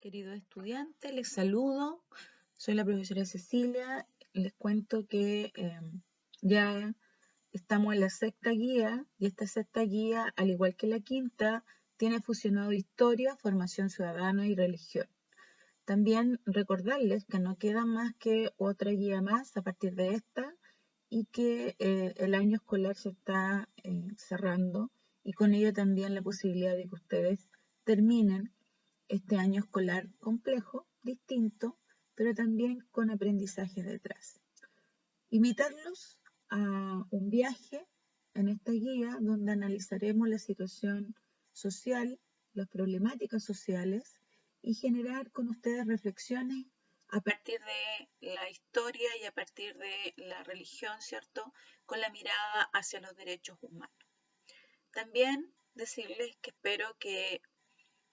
Queridos estudiantes, les saludo. Soy la profesora Cecilia. Les cuento que ya estamos en la sexta guía y esta sexta guía, al igual que la quinta, tiene fusionado historia, formación ciudadana y religión. También recordarles que no queda más que otra guía más a partir de esta y que el año escolar se está cerrando y con ello también la posibilidad de que ustedes terminen este año escolar complejo, distinto, pero también con aprendizaje detrás. Invitarlos a un viaje en esta guía donde analizaremos la situación social, las problemáticas sociales y generar con ustedes reflexiones a partir de la historia y a partir de la religión, ¿cierto? Con la mirada hacia los derechos humanos. También decirles que espero que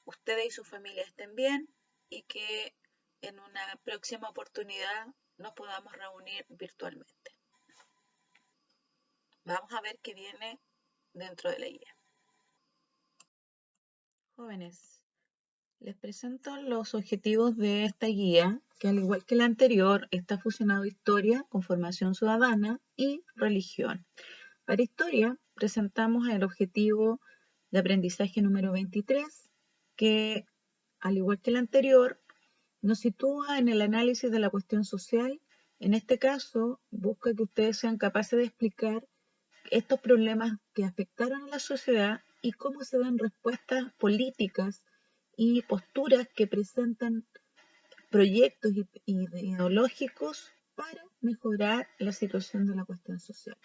ustedes y su familia estén bien y que en una próxima oportunidad nos podamos reunir virtualmente. Vamos a ver qué viene dentro de la guía. Jóvenes, les presento los objetivos de esta guía, que al igual que la anterior, está fusionado historia con formación ciudadana y religión. Para historia, presentamos el objetivo de aprendizaje número 23, que al igual que el anterior, nos sitúa en el análisis de la cuestión social. En este caso, busca que ustedes sean capaces de explicar estos problemas que afectaron a la sociedad y cómo se dan respuestas políticas y posturas que presentan proyectos ideológicos para mejorar la situación de la cuestión social.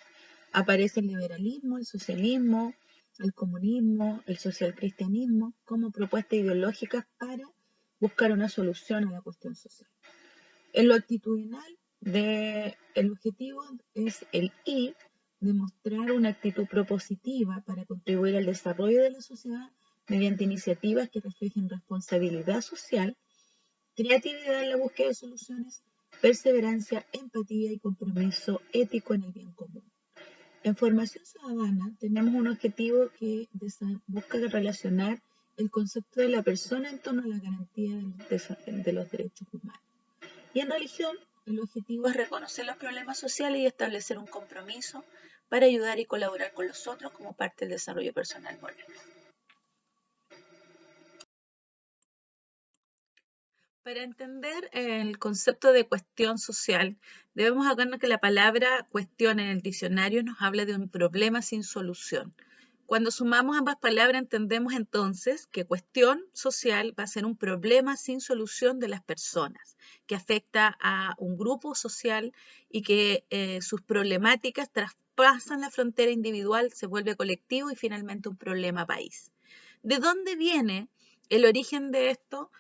Aparece el liberalismo, el socialismo, el comunismo, el socialcristianismo como propuestas ideológicas para buscar una solución a la cuestión social. En lo actitudinal, el objetivo es el I, demostrar una actitud propositiva para contribuir al desarrollo de la sociedad mediante iniciativas que reflejen responsabilidad social, creatividad en la búsqueda de soluciones, perseverancia, empatía y compromiso ético en el bien común. En formación ciudadana tenemos un objetivo que busca relacionar el concepto de la persona en torno a la garantía de los derechos humanos. Y en religión, el objetivo es reconocer los problemas sociales y establecer un compromiso para ayudar y colaborar con los otros como parte del desarrollo personal moral. Para entender el concepto de cuestión social, debemos acordarnos que la palabra cuestión en el diccionario nos habla de un problema sin solución. Cuando sumamos ambas palabras, entendemos entonces que cuestión social va a ser un problema sin solución de las personas, que afecta a un grupo social y que sus problemáticas traspasan la frontera individual, se vuelve colectivo y finalmente un problema país. ¿De dónde viene el origen de esto?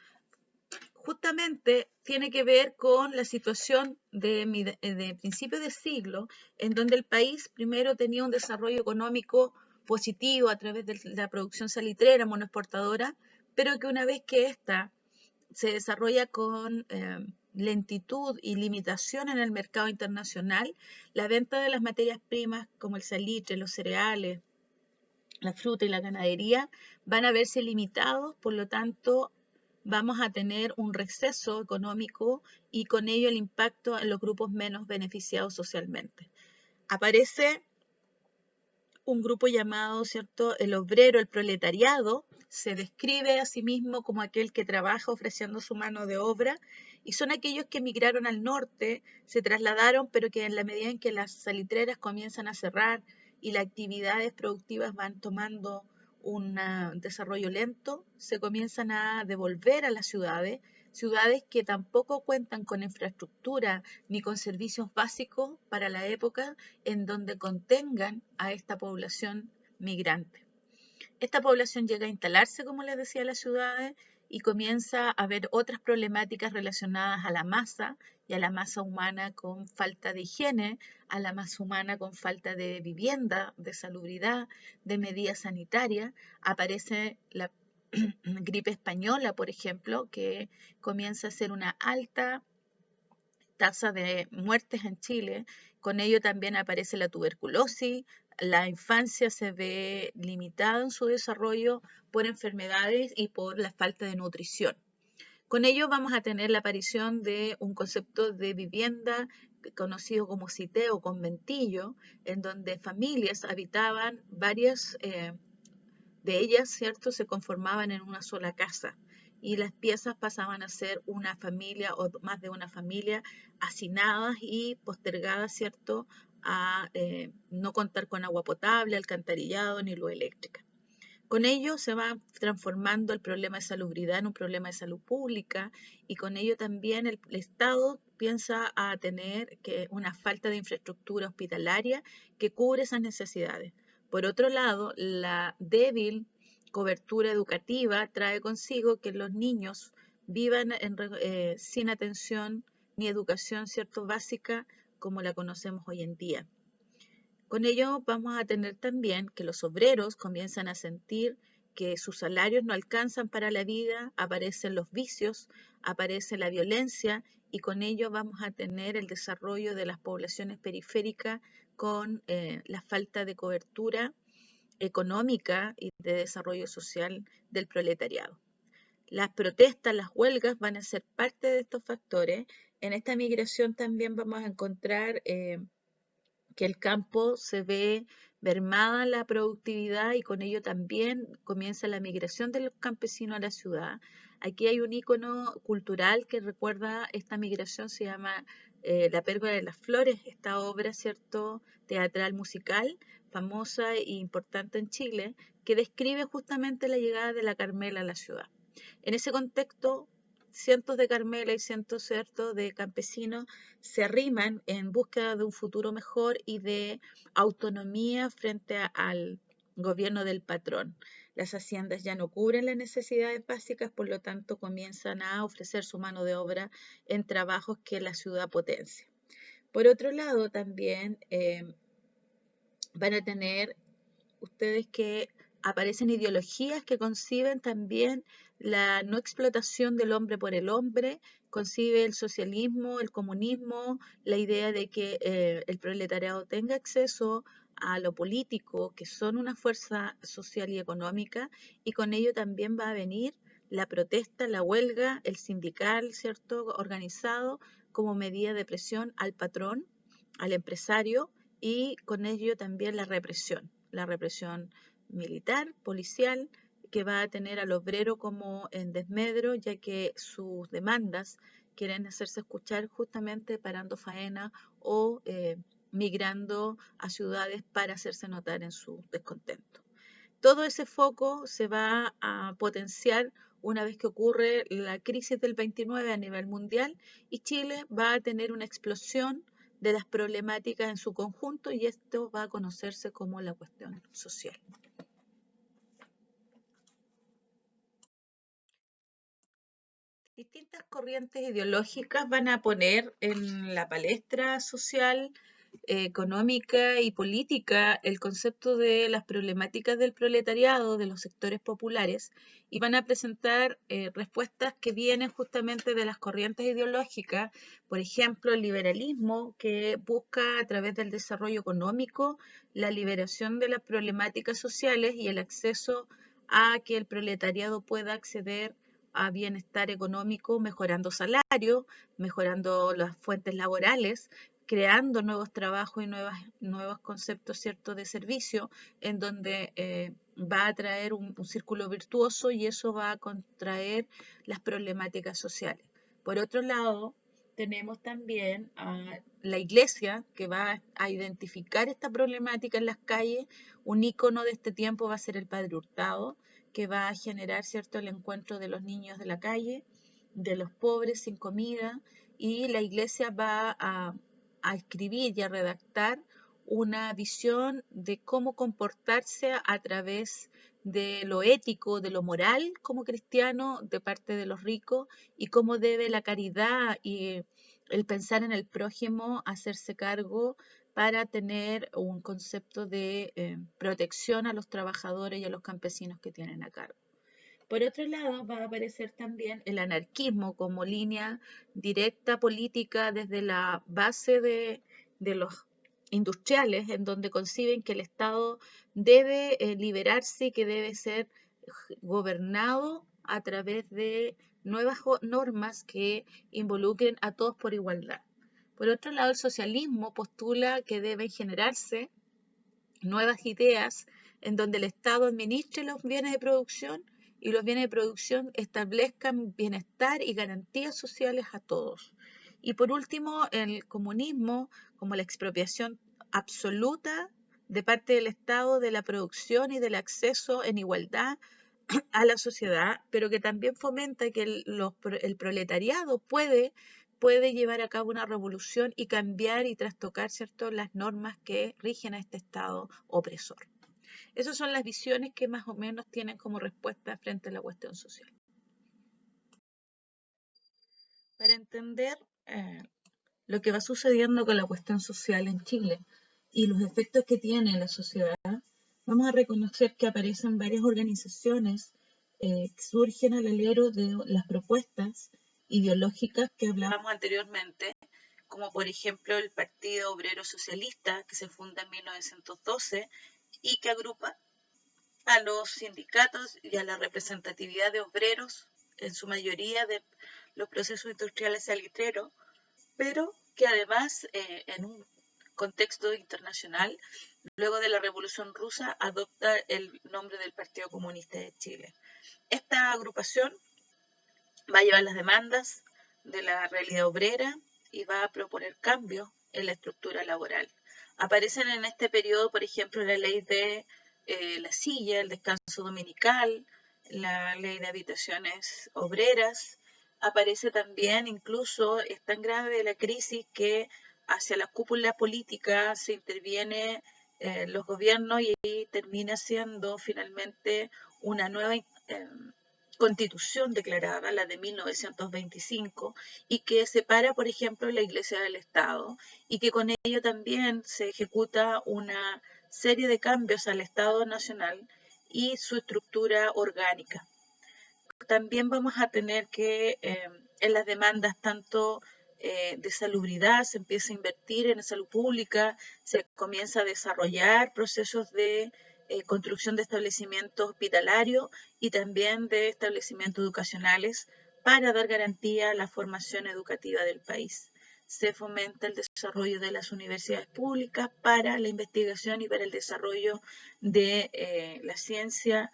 Justamente tiene que ver con la situación de principios de siglo, en donde el país primero tenía un desarrollo económico positivo a través de la producción salitrera monoexportadora, pero que una vez que ésta se desarrolla con lentitud y limitación en el mercado internacional, la venta de las materias primas como el salitre, los cereales, la fruta y la ganadería van a verse limitados, por lo tanto vamos a tener un receso económico y con ello el impacto en los grupos menos beneficiados socialmente. Aparece un grupo llamado, ¿cierto?, el obrero, el proletariado, se describe a sí mismo como aquel que trabaja ofreciendo su mano de obra y son aquellos que emigraron al norte, se trasladaron, pero que en la medida en que las salitreras comienzan a cerrar y las actividades productivas van tomando un desarrollo lento, se comienzan a devolver a las ciudades, ciudades que tampoco cuentan con infraestructura ni con servicios básicos para la época en donde contengan a esta población migrante. Esta población llega a instalarse, como les decía, en las ciudades y comienza a ver otras problemáticas relacionadas a la masa y a la masa humana con falta de higiene, a la masa humana con falta de vivienda, de salubridad, de medidas sanitarias. Aparece la gripe española, por ejemplo, que comienza a ser una alta tasa de muertes en Chile. Con ello también aparece la tuberculosis. La infancia se ve limitada en su desarrollo por enfermedades y por la falta de nutrición. Con ello vamos a tener la aparición de un concepto de vivienda conocido como cité o conventillo, en donde familias habitaban varias de ellas, ¿cierto?, se conformaban en una sola casa y las piezas pasaban a ser una familia o más de una familia hacinadas y postergadas, ¿cierto?, a no contar con agua potable, alcantarillado ni luz eléctrica. Con ello se va transformando el problema de salubridad en un problema de salud pública y con ello también el Estado piensa a tener una falta de infraestructura hospitalaria que cubre esas necesidades. Por otro lado, la débil cobertura educativa trae consigo que los niños vivan sin atención ni educación, ¿cierto?, básica como la conocemos hoy en día. Con ello vamos a tener también que los obreros comienzan a sentir que sus salarios no alcanzan para la vida, aparecen los vicios, aparece la violencia y con ello vamos a tener el desarrollo de las poblaciones periféricas con la falta de cobertura económica y de desarrollo social del proletariado. Las protestas, las huelgas van a ser parte de estos factores. En esta migración también vamos a encontrar que el campo se ve mermada la productividad y con ello también comienza la migración de los campesinos a la ciudad. Aquí hay un icono cultural que recuerda esta migración, se llama La Pérgola de las Flores, esta obra, ¿cierto?, teatral musical, famosa e importante en Chile, que describe justamente la llegada de la Carmela a la ciudad. En ese contexto, cientos de Carmela y cientos, ¿cierto?, de campesinos se arriman en búsqueda de un futuro mejor y de autonomía frente al gobierno del patrón. Las haciendas ya no cubren las necesidades básicas, por lo tanto comienzan a ofrecer su mano de obra en trabajos que la ciudad potencia. Por otro lado, también van a tener ustedes que aparecen ideologías que conciben también la no explotación del hombre por el hombre, concibe el socialismo, el comunismo, la idea de que el proletariado tenga acceso a lo político, que son una fuerza social y económica, y con ello también va a venir la protesta, la huelga, el sindical, ¿cierto?, organizado como medida de presión al patrón, al empresario, y con ello también la represión militar, policial, que va a tener al obrero como en desmedro, ya que sus demandas quieren hacerse escuchar justamente parando faena o migrando a ciudades para hacerse notar en su descontento. Todo ese foco se va a potenciar una vez que ocurre la crisis del 29 a nivel mundial y Chile va a tener una explosión de las problemáticas en su conjunto y esto va a conocerse como la cuestión social. Distintas corrientes ideológicas van a poner en la palestra social, económica y política el concepto de las problemáticas del proletariado, de los sectores populares, y van a presentar respuestas que vienen justamente de las corrientes ideológicas, por ejemplo, el liberalismo, que busca a través del desarrollo económico la liberación de las problemáticas sociales y el acceso a que el proletariado pueda acceder a bienestar económico, mejorando salarios, mejorando las fuentes laborales, creando nuevos trabajos y nuevos conceptos, ¿cierto?, de servicio, en donde va a traer un círculo virtuoso y eso va a contraer las problemáticas sociales. Por otro lado, tenemos también a la iglesia que va a identificar esta problemática en las calles. Un ícono de este tiempo va a ser el Padre Hurtado, que va a generar, ¿cierto?, el encuentro de los niños de la calle, de los pobres sin comida, y la iglesia va a escribir y a redactar una visión de cómo comportarse a través de lo ético, de lo moral como cristiano de parte de los ricos y cómo debe la caridad y el pensar en el prójimo hacerse cargo para tener un concepto de protección a los trabajadores y a los campesinos que tienen a cargo. Por otro lado, va a aparecer también el anarquismo como línea directa política desde la base de los industriales, en donde conciben que el Estado debe liberarse y que debe ser gobernado a través de nuevas normas que involucren a todos por igualdad. Por otro lado, el socialismo postula que deben generarse nuevas ideas en donde el Estado administre los bienes de producción y los bienes de producción establezcan bienestar y garantías sociales a todos. Y por último, el comunismo como la expropiación absoluta de parte del Estado de la producción y del acceso en igualdad a la sociedad, pero que también fomenta que el proletariado puede llevar a cabo una revolución y cambiar y trastocar, ¿cierto?, las normas que rigen a este Estado opresor. Esas son las visiones que más o menos tienen como respuesta frente a la cuestión social. Para entender lo que va sucediendo con la cuestión social en Chile y los efectos que tiene en la sociedad, vamos a reconocer que aparecen varias organizaciones que surgen al alero de las propuestas ideológicas que hablábamos anteriormente, como por ejemplo el Partido Obrero Socialista, que se funda en 1912 y que agrupa a los sindicatos y a la representatividad de obreros, en su mayoría de los procesos industriales salitreros, pero que además en un contexto internacional, luego de la Revolución Rusa, adopta el nombre del Partido Comunista de Chile. Esta agrupación va a llevar las demandas de la realidad obrera y va a proponer cambios en la estructura laboral. Aparecen en este periodo, por ejemplo, la ley de la silla, el descanso dominical, la ley de habitaciones obreras. Aparece también, incluso, es tan grave la crisis que hacia la cúpula política se interviene los gobiernos y termina siendo finalmente una nueva constitución declarada, la de 1925, y que separa, por ejemplo, la Iglesia del Estado, y que con ello también se ejecuta una serie de cambios al Estado Nacional y su estructura orgánica. También vamos a tener que en las demandas tanto de salubridad se empieza a invertir en salud pública, se comienza a desarrollar procesos de construcción de establecimientos hospitalarios y también de establecimientos educacionales para dar garantía a la formación educativa del país. Se fomenta el desarrollo de las universidades públicas para la investigación y para el desarrollo de la ciencia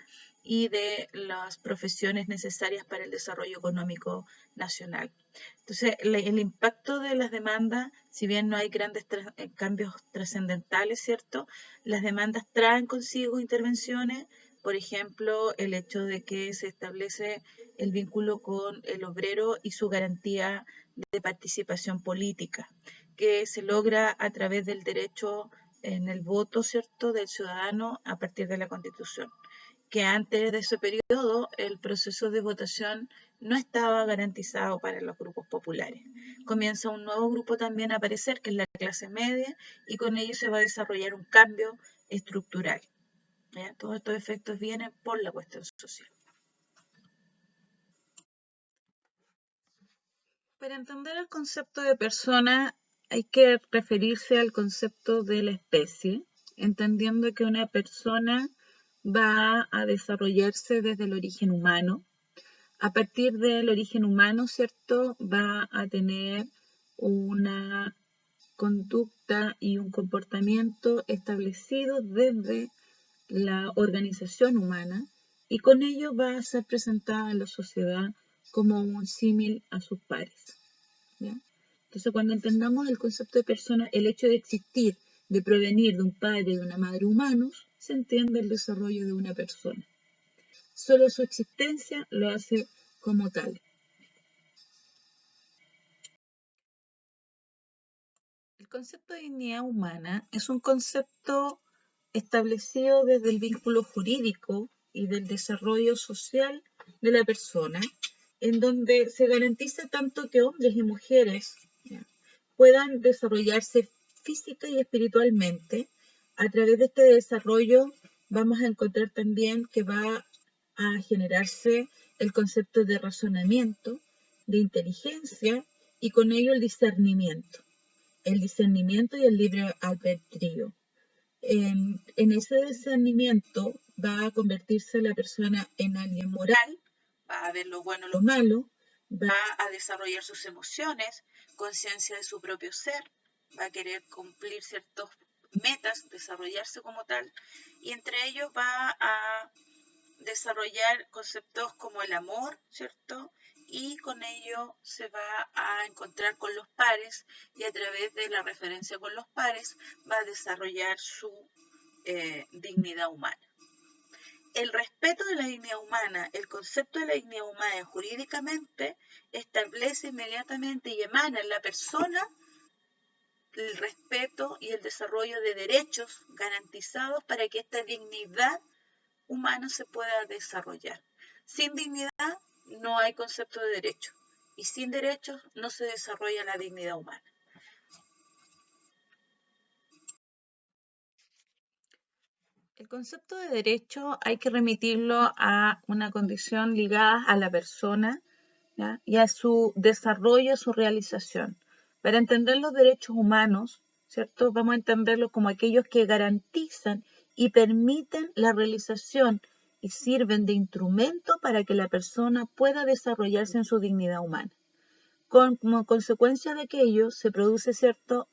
y de las profesiones necesarias para el desarrollo económico nacional. Entonces, el impacto de las demandas, si bien no hay grandes cambios trascendentales, ¿cierto? Las demandas traen consigo intervenciones, por ejemplo, el hecho de que se establece el vínculo con el obrero y su garantía de participación política, que se logra a través del derecho en el voto, ¿cierto?, del ciudadano a partir de la Constitución, que antes de ese periodo el proceso de votación no estaba garantizado para los grupos populares. Comienza un nuevo grupo también a aparecer, que es la clase media, y con ello se va a desarrollar un cambio estructural. ¿Ya? Todos estos efectos vienen por la cuestión social. Para entender el concepto de persona hay que referirse al concepto de la especie, entendiendo que una persona va a desarrollarse desde el origen humano. A partir del origen humano, ¿cierto?, va a tener una conducta y un comportamiento establecido desde la organización humana y con ello va a ser presentada en la sociedad como un símil a sus pares. ¿Ya? Entonces, cuando entendamos el concepto de persona, el hecho de existir, de provenir de un padre y de una madre humanos, se entiende el desarrollo de una persona. Solo su existencia lo hace como tal. El concepto de dignidad humana es un concepto establecido desde el vínculo jurídico y del desarrollo social de la persona, en donde se garantiza tanto que hombres y mujeres puedan desarrollarse física y espiritualmente. A través de este desarrollo vamos a encontrar también que va a generarse el concepto de razonamiento, de inteligencia y con ello el discernimiento y el libre albedrío. En ese discernimiento va a convertirse la persona en alguien moral, va a ver lo bueno, lo malo, va a desarrollar sus emociones, conciencia de su propio ser, va a querer cumplir ciertas metas, desarrollarse como tal, y entre ellos va a desarrollar conceptos como el amor, ¿cierto? Y con ello se va a encontrar con los pares y a través de la referencia con los pares va a desarrollar su dignidad humana. El respeto de la dignidad humana, el concepto de la dignidad humana jurídicamente establece inmediatamente y emana en la persona el respeto y el desarrollo de derechos garantizados para que esta dignidad humana se pueda desarrollar. Sin dignidad no hay concepto de derecho y sin derechos no se desarrolla la dignidad humana. El concepto de derecho hay que remitirlo a una condición ligada a la persona, ¿ya? Y a su desarrollo, su realización. Para entender los derechos humanos, ¿cierto? Vamos a entenderlos como aquellos que garantizan y permiten la realización y sirven de instrumento para que la persona pueda desarrollarse en su dignidad humana. Como consecuencia de aquello se produce cierto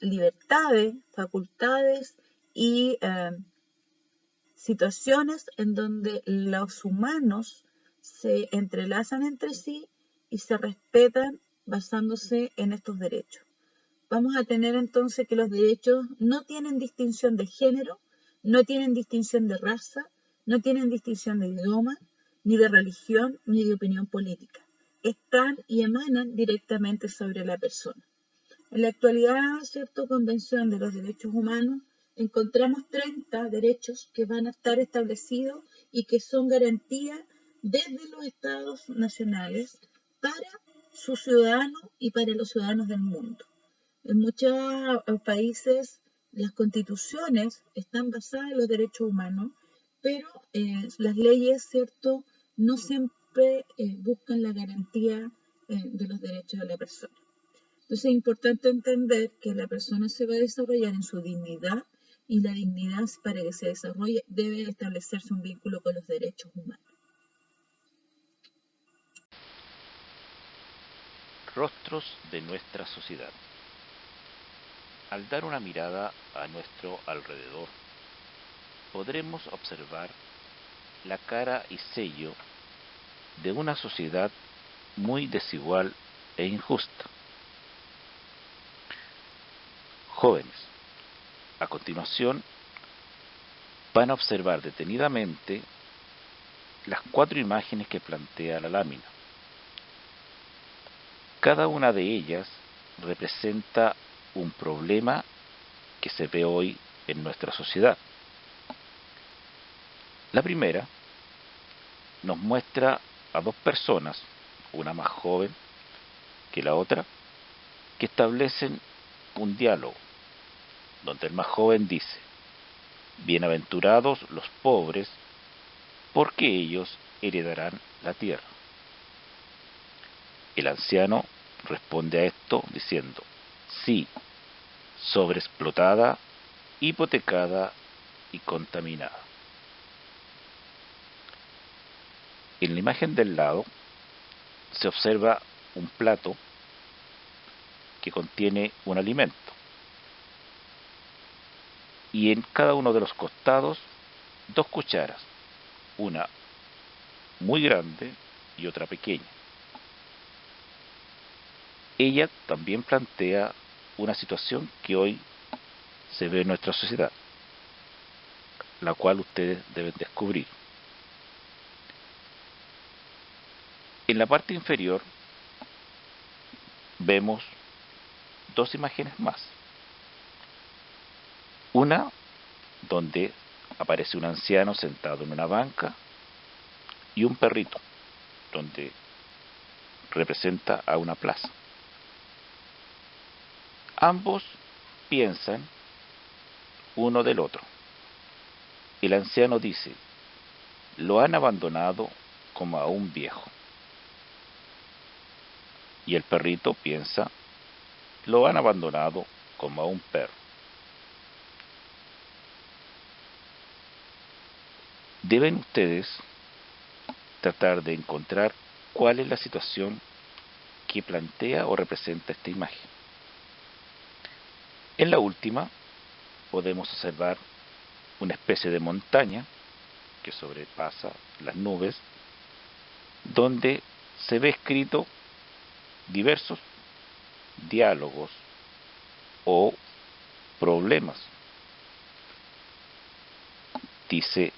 libertades, facultades y situaciones en donde los humanos se entrelazan entre sí y se respetan basándose en estos derechos. Vamos a tener entonces que los derechos no tienen distinción de género, no tienen distinción de raza, no tienen distinción de idioma, ni de religión, ni de opinión política. Están y emanan directamente sobre la persona. En la actualidad, ¿cierto? Convención de los Derechos Humanos, encontramos 30 derechos que van a estar establecidos y que son garantías desde los estados nacionales para sus ciudadanos y para los ciudadanos del mundo. En muchos países las constituciones están basadas en los derechos humanos, pero las leyes, ¿cierto?, no siempre buscan la garantía de los derechos de la persona. Entonces es importante entender que la persona se va a desarrollar en su dignidad y la dignidad para que se desarrolle debe establecerse un vínculo con los derechos humanos. Rostros de nuestra sociedad. Al dar una mirada a nuestro alrededor, podremos observar la cara y sello de una sociedad muy desigual e injusta. Jóvenes, a continuación van a observar detenidamente las 4 imágenes que plantea la lámina. Cada una de ellas representa un problema que se ve hoy en nuestra sociedad. La primera nos muestra a 2 personas, una más joven que la otra, que establecen un diálogo, donde el más joven dice: bienaventurados los pobres, porque ellos heredarán la tierra. El anciano responde a esto diciendo: sí, sobreexplotada, hipotecada y contaminada. En la imagen del lado se observa un plato que contiene un alimento y en cada uno de los costados 2 cucharas, una muy grande y otra pequeña. Ella también plantea una situación que hoy se ve en nuestra sociedad, la cual ustedes deben descubrir. En la parte inferior vemos 2 imágenes más. Una donde aparece un anciano sentado en una banca y un perrito, donde representa a una plaza. Ambos piensan uno del otro. El anciano dice: lo han abandonado como a un viejo. Y el perrito piensa: lo han abandonado como a un perro. Deben ustedes tratar de encontrar cuál es la situación que plantea o representa esta imagen. En la última podemos observar una especie de montaña que sobrepasa las nubes, donde se ve escrito diversos diálogos o problemas. Dice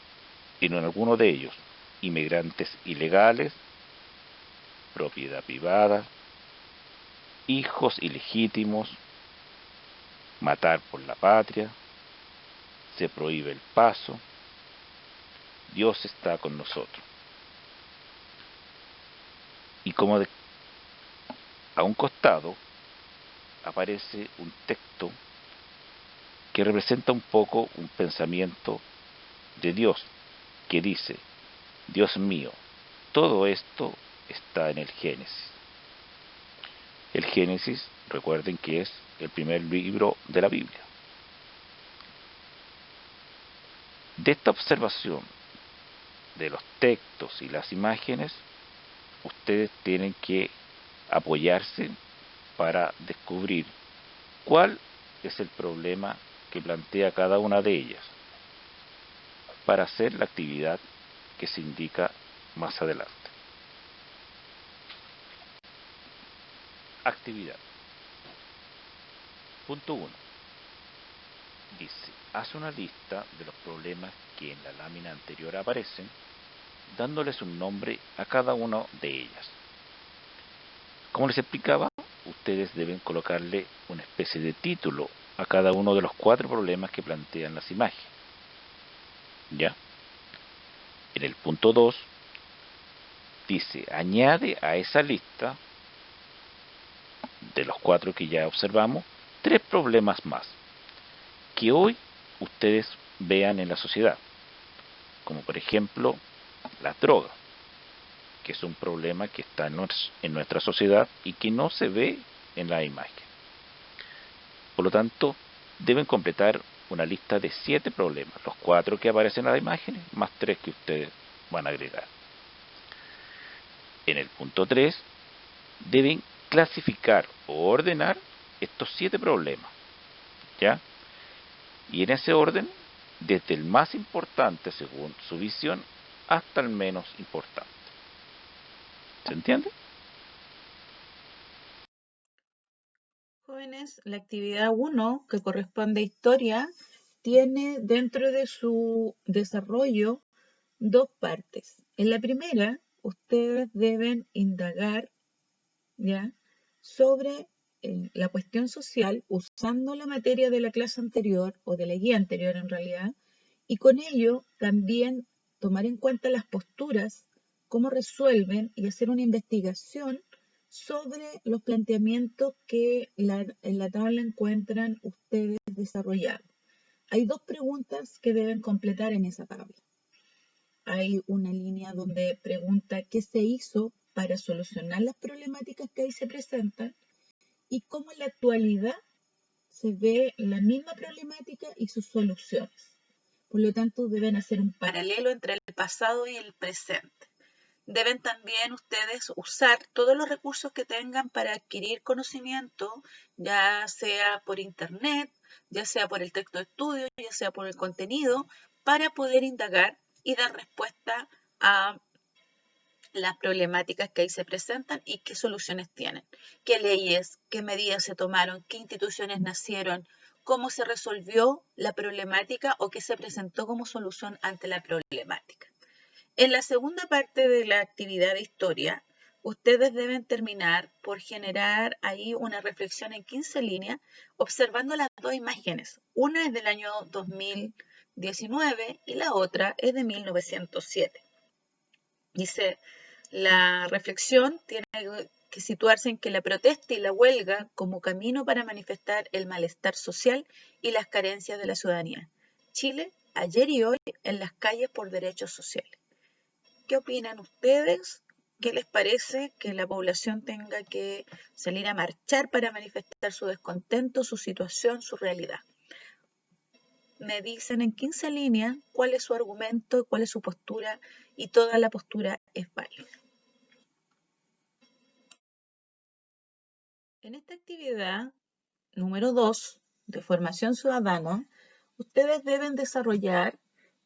en alguno de ellos: inmigrantes ilegales, propiedad privada, hijos ilegítimos, matar por la patria, se prohíbe el paso, Dios está con nosotros. Y como a un costado aparece un texto que representa un poco un pensamiento de Dios, que dice: Dios mío, todo esto está en el Génesis. El Génesis, recuerden que es el primer libro de la Biblia. De esta observación de los textos y las imágenes, ustedes tienen que apoyarse para descubrir cuál es el problema que plantea cada una de ellas, para hacer la actividad que se indica más adelante. Actividad. Punto 1. Dice: haz una lista de los problemas que en la lámina anterior aparecen, dándoles un nombre a cada una de ellas. Como les explicaba, ustedes deben colocarle una especie de título a cada uno de los 4 problemas que plantean las imágenes. ¿Ya? En el punto 2 dice: añade a esa lista de los 4 que ya observamos 3 problemas más que hoy ustedes vean en la sociedad, como por ejemplo la droga, que es un problema que está en nuestra sociedad y que no se ve en la imagen. Por lo tanto, deben completar una lista de 7 problemas, los 4 que aparecen en las imágenes, más 3 que ustedes van a agregar. En el punto 3, deben clasificar o ordenar estos 7 problemas, ¿ya? Y en ese orden, desde el más importante según su visión hasta el menos importante. ¿Se entiende? Jóvenes, la actividad 1, que corresponde a historia, tiene dentro de su desarrollo 2 partes. En la primera, ustedes deben indagar, ¿ya?, sobre la cuestión social usando la materia de la clase anterior o de la guía anterior en realidad, y con ello también tomar en cuenta las posturas, cómo resuelven y hacer una investigación sobre los planteamientos que en la tabla encuentran ustedes desarrollados. Hay 2 preguntas que deben completar en esa tabla. Hay una línea donde pregunta qué se hizo para solucionar las problemáticas que ahí se presentan y cómo en la actualidad se ve la misma problemática y sus soluciones. Por lo tanto, deben hacer un paralelo entre el pasado y el presente. Deben también ustedes usar todos los recursos que tengan para adquirir conocimiento, ya sea por internet, ya sea por el texto de estudio, ya sea por el contenido, para poder indagar y dar respuesta a las problemáticas que ahí se presentan y qué soluciones tienen, qué leyes, qué medidas se tomaron, qué instituciones nacieron, cómo se resolvió la problemática o qué se presentó como solución ante la problemática. En la segunda parte de la actividad de historia, ustedes deben terminar por generar ahí una reflexión en 15 líneas, observando las 2 imágenes. Una es del año 2019 y la otra es de 1907. Dice: la reflexión tiene que situarse en que la protesta y la huelga como camino para manifestar el malestar social y las carencias de la ciudadanía. Chile, ayer y hoy, en las calles por derechos sociales. ¿Qué opinan ustedes? ¿Qué les parece que la población tenga que salir a marchar para manifestar su descontento, su situación, su realidad? me dicen en 15 líneas cuál es su argumento, cuál es su postura, y toda la postura es válida. En esta actividad número 2 de formación ciudadana, ustedes deben desarrollar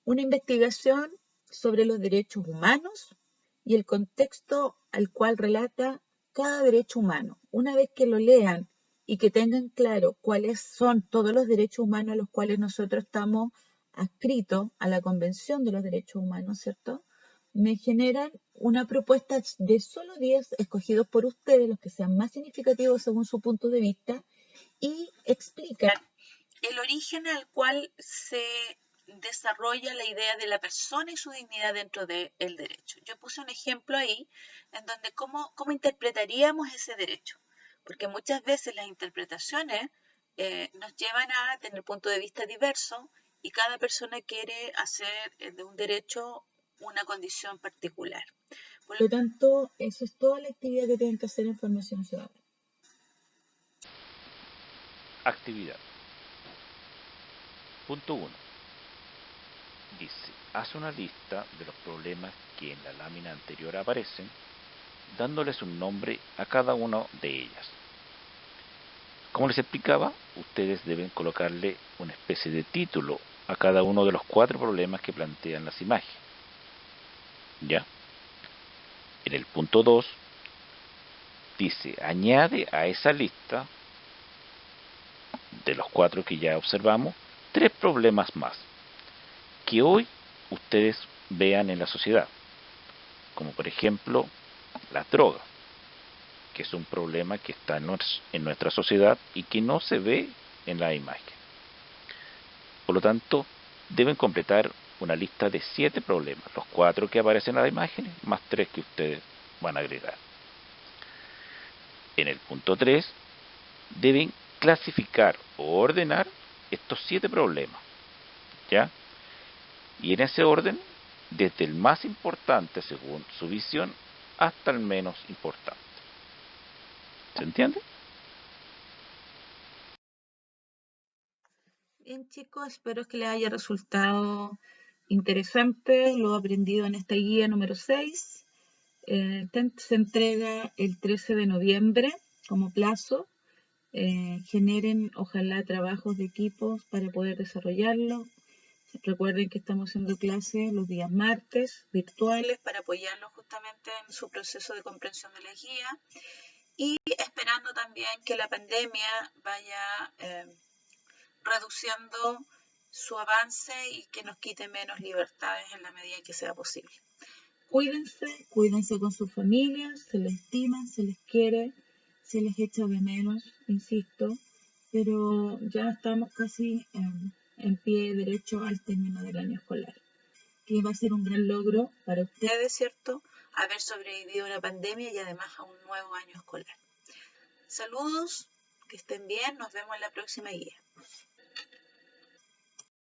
una investigación sobre los derechos humanos y el contexto al cual relata cada derecho humano. Una vez que lo lean y que tengan claro cuáles son todos los derechos humanos a los cuales nosotros estamos adscritos a la Convención de los Derechos Humanos, ¿cierto? Me generan una propuesta de solo 10 escogidos por ustedes, los que sean más significativos según su punto de vista, y explican el origen al cual se desarrolla la idea de la persona y su dignidad dentro del derecho. Yo puse un ejemplo ahí en donde cómo interpretaríamos ese derecho, porque muchas veces las interpretaciones nos llevan a tener puntos de vista diversos y cada persona quiere hacer de un derecho una condición particular. Por lo tanto, eso es toda la actividad que tienen que hacer en Formación Ciudadana. Actividad. Punto 1. Dice, haz una lista de los problemas que en la lámina anterior aparecen, dándoles un nombre a cada una de ellas. Como les explicaba, ustedes deben colocarle una especie de título a cada uno de los 4 problemas que plantean las imágenes. ¿Ya? En el punto 2 dice, añade a esa lista de los 4 que ya observamos, 3 problemas más que hoy ustedes vean en la sociedad, como por ejemplo la droga, que es un problema que está en nuestra sociedad y que no se ve en la imagen. Por lo tanto, deben completar una lista de 7 problemas, los 4 que aparecen en las imágenes, más 3 que ustedes van a agregar. En el punto 3, deben clasificar o ordenar estos 7 problemas, ¿ya? Y en ese orden, desde el más importante según su visión hasta el menos importante. ¿Se entiende? Bien, chicos, espero que les haya resultado interesante lo aprendido en esta guía número 6. Se entrega el 13 de noviembre como plazo. Generen, ojalá, trabajos de equipos para poder desarrollarlo. Recuerden que estamos haciendo clases los días martes, virtuales, para apoyarlos justamente en su proceso de comprensión de la guía. Y esperando también que la pandemia vaya reduciendo su avance y que nos quite menos libertades en la medida en que sea posible. Cuídense con sus familias, se les estima, se les quiere, se les echa de menos, insisto, pero ya estamos casi en pie derecho al término del año escolar, que va a ser un gran logro para ustedes, ¿cierto? Haber sobrevivido a una pandemia y además a un nuevo año escolar. Saludos, que estén bien, nos vemos en la próxima guía.